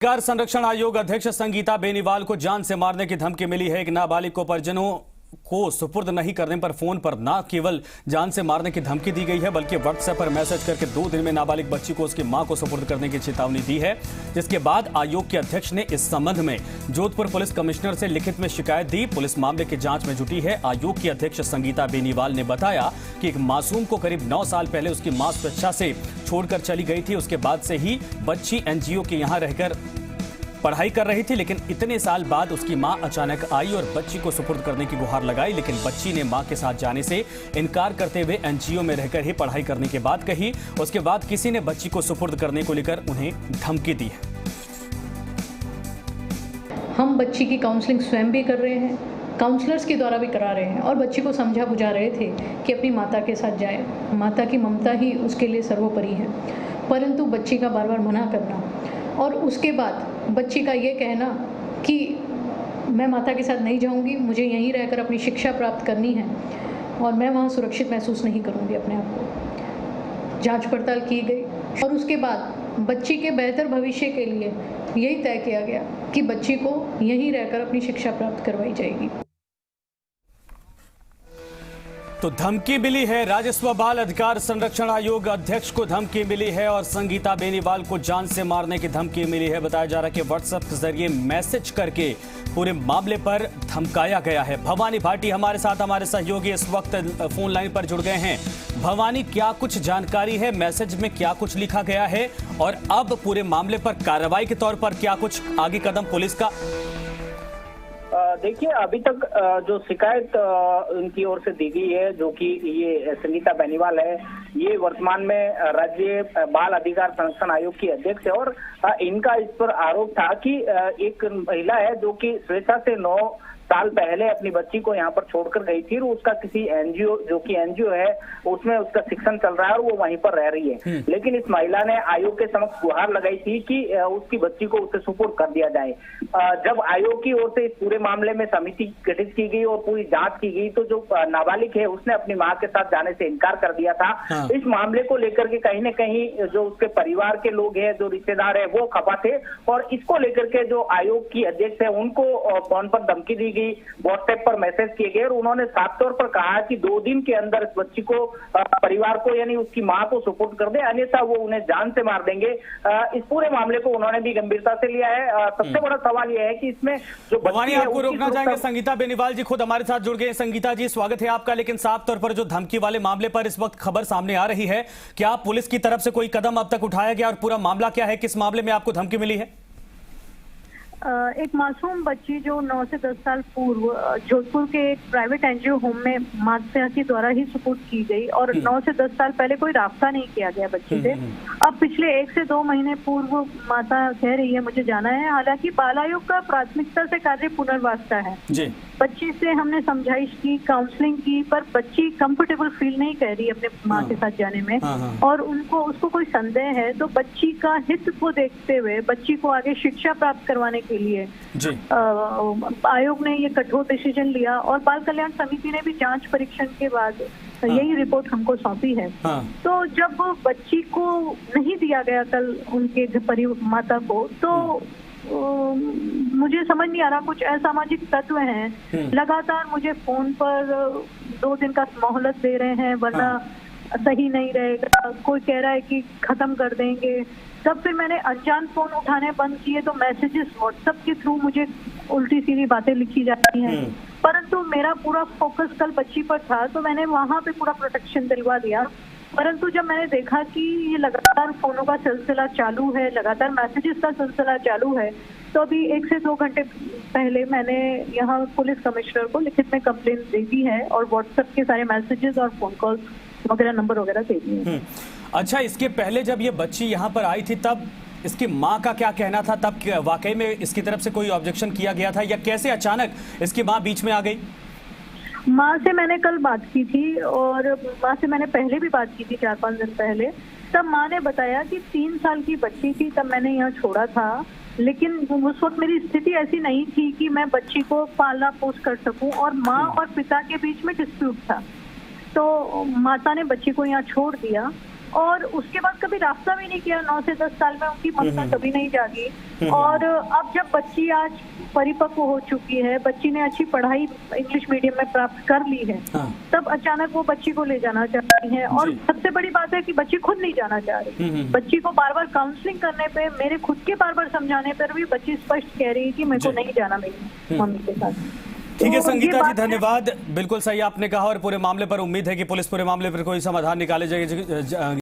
अधिकार संरक्षण आयोग अध्यक्ष संगीता बेनीवाल को जान से मारने की धमकी मिली है। एक नाबालिग को परिजनों को सुपुर्द नहीं करने पर फोन पर न केवल जान से मारने की धमकी दी गई है, बल्कि व्हाट्सएप पर मैसेज करके 2 दिन में नाबालिग बच्ची को उसकी मां को सुपुर्द करने की चेतावनी दी है। जिसके बाद आयोग के अध्यक्ष ने इस संबंध में जोधपुर पुलिस कमिश्नर से लिखित में शिकायत दी। पुलिस मामले की जांच में जुटी है। आयोग की अध्यक्ष संगीता बेनीवाल ने बताया कि एक मासूम को करीब 9 साल पहले उसकी मां स्वेच्छा से छोड़कर चली गई थी। उसके बाद से ही बच्ची एनजीओ के यहाँ रहकर पढ़ाई कर रही थी, लेकिन इतने साल बाद उसकी मां अचानक आई और बच्ची को सुपुर्द करने की गुहार लगाई, लेकिन बच्ची ने मां के साथ जाने से इनकार करते हुए एनजीओ में रहकर ही पढ़ाई करने की बात कही। उसके बाद किसी ने बच्ची को सुपुर्द करने को लेकर उन्हें धमकी दी है। हम बच्ची की काउंसलिंग स्वयं भी कर रहे हैं, काउंसलर्स के द्वारा भी करा रहे हैं और बच्ची को समझा बुझा रहे थे कि अपनी माता के साथ जाए। माता की ममता ही उसके लिए सर्वोपरि है, परंतु बच्ची का बार बार मना करना और उसके बाद बच्ची का ये कहना कि मैं माता के साथ नहीं जाऊंगी, मुझे यहीं रहकर अपनी शिक्षा प्राप्त करनी है और मैं वहाँ सुरक्षित महसूस नहीं करूंगी अपने आप को। जांच पड़ताल की गई और उसके बाद बच्ची के बेहतर भविष्य के लिए यही तय किया गया कि बच्ची को यहीं रहकर अपनी शिक्षा प्राप्त करवाई जाएगी। तो धमकी मिली है। राजस्व बाल अधिकार संरक्षण आयोग अध्यक्ष को धमकी मिली है और संगीता बेनीवाल को जान से मारने की धमकी मिली है। बताया जा रहा है कि व्हाट्सएप के जरिए मैसेज करके पूरे मामले पर धमकाया गया है। भवानी भाटी हमारे साथ, हमारे सहयोगी इस वक्त फोन लाइन पर जुड़ गए हैं। भवानी, क्या कुछ जानकारी है, मैसेज में क्या कुछ लिखा गया है और अब पूरे मामले पर कार्रवाई के तौर पर क्या कुछ आगे कदम पुलिस का? देखिए, अभी तक जो शिकायत उनकी ओर से दी गई है, जो कि ये संगीता बेनीवाल है, ये वर्तमान में राज्य बाल अधिकार संरक्षण आयोग की अध्यक्ष है और इनका इस पर आरोप था कि एक महिला है जो कि स्वेच्छा से 9 साल पहले अपनी बच्ची को यहाँ पर छोड़कर गई थी और उसका किसी एनजीओ, जो कि एनजीओ है, उसमें उसका शिक्षण चल रहा है और वो वहीं पर रह रही है। लेकिन इस महिला ने आयोग के समक्ष गुहार लगाई थी कि उसकी बच्ची को उसे सुपुर्द कर दिया जाए। जब आयोग की ओर से इस पूरे मामले में समिति गठित की गई और पूरी जांच की गई, तो जो नाबालिग है उसने अपनी मां के साथ जाने से इनकार कर दिया था। इस मामले को लेकर के कहीं न कहीं जो उसके परिवार के लोग हैं, जो रिश्तेदार है, वो खफा थे और इसको लेकर के जो आयोग की अध्यक्ष है उनको फोन पर धमकी दी, व्हाट्सएप पर मैसेज किए गए और उन्होंने साफ तौर पर कहा कि 2 दिन के अंदर इस बच्ची को परिवार को यानी उसकी मां को सुपुर्द कर दे, अन्यथा वो उन्हें जान से मार देंगे। इस पूरे मामले को उन्होंने भी गंभीरता से लिया है। सबसे बड़ा सवाल यह है कि इसमें जो भवानी, आपको रोकना चाहेंगे, संगीता बेनीवाल जी खुद हमारे साथ जुड़ गए। संगीता जी, स्वागत है आपका। लेकिन साफ तौर पर जो धमकी वाले मामले पर इस वक्त खबर सामने आ रही है, क्या पुलिस की तरफ से कोई कदम अब तक उठाया गया और पूरा मामला क्या है, किस मामले में आपको धमकी मिली है? एक मासूम बच्ची जो 9 से 10 साल पूर्व जोधपुर के एक प्राइवेट एनजीओ होम में माता के द्वारा ही सुपुर्द की गई और 9 से 10 साल पहले कोई राब्ता नहीं किया गया बच्ची से। अब पिछले 1 से 2 महीने पूर्व माता कह रही है मुझे जाना है। हालांकि बाल आयोग का प्राथमिकता से कार्य पुनर्वास का है। बच्ची से हमने समझाइश की, काउंसलिंग की, पर बच्ची कंफर्टेबल फील नहीं कर रही अपने माँ के साथ जाने में और उसको कोई संदेह है, तो बच्ची का हित को देखते हुए बच्ची को आगे शिक्षा प्राप्त करवाने के लिए आयोग ने ये कठोर डिसीजन लिया और बाल कल्याण समिति ने भी जांच परीक्षण के बाद यही रिपोर्ट हमको सौंपी है। तो जब बच्ची को नहीं दिया गया कल उनके माता को, तो मुझे समझ नहीं आ रहा, कुछ असामाजिक तत्व हैं लगातार मुझे फोन पर 2 दिन का मोहलत दे रहे हैं, वरना सही नहीं रहेगा। कोई कह रहा है कि खत्म कर देंगे। तब फिर मैंने अनजान फोन उठाने बंद किए तो मैसेजेस व्हाट्सएप के थ्रू मुझे उल्टी सीधी बातें लिखी जाती हैं, परंतु मेरा पूरा फोकस कल बच्ची पर था तो मैंने वहाँ पे पूरा प्रोटेक्शन दिलवा दिया। परंतु जब मैंने देखा कि ये लगातार फोनों का सिलसिला चालू है, लगातार मैसेजेस का सिलसिला चालू है, तो अभी 1 से 2 घंटे पहले मैंने यहाँ पुलिस कमिश्नर को लिखित में कंप्लेन दे दी है और व्हाट्सएप के सारे मैसेजेस और फोन कॉल्स वगैरह नंबर वगैरह दे दिए। अच्छा, इसके पहले जब ये बच्ची यहाँ पर आई थी तब इसकी माँ का क्या कहना था? तब वाकई में इसकी तरफ से कोई ऑब्जेक्शन किया गया था या कैसे अचानक इसकी माँ बीच में आ गई? माँ से मैंने कल बात की थी और माँ से मैंने पहले भी बात की थी 4-5 दिन पहले। तब माँ ने बताया कि 3 साल की बच्ची थी तब मैंने यहाँ छोड़ा था, लेकिन उस वक्त मेरी स्थिति ऐसी नहीं थी कि मैं बच्ची को पालना पोस कर सकूं और माँ और पिता के बीच में डिस्प्यूट था। तो माता ने बच्ची को यहाँ छोड़ दिया और उसके बाद कभी रास्ता भी नहीं किया। 9 से 10 साल में उनकी ममता कभी नहीं जागी। और अब जब बच्ची आज परिपक्व हो चुकी है, बच्ची ने अच्छी पढ़ाई इंग्लिश मीडियम में प्राप्त कर ली है, तब अचानक वो बच्ची को ले जाना चाहती हैं। और सबसे बड़ी बात है कि बच्ची खुद नहीं जाना चाह रही। बच्ची को बार बार काउंसलिंग करने पे, मेरे खुद के बार बार समझाने पर भी बच्ची स्पष्ट कह रही है कि मेरे को नहीं जाना मेरी मम्मी के साथ। ठीक है तो संगीता जी, धन्यवाद। बिल्कुल सही आपने कहा और पूरे मामले पर उम्मीद है कि पुलिस पूरे मामले पर कोई समाधान निकाले जाएगी।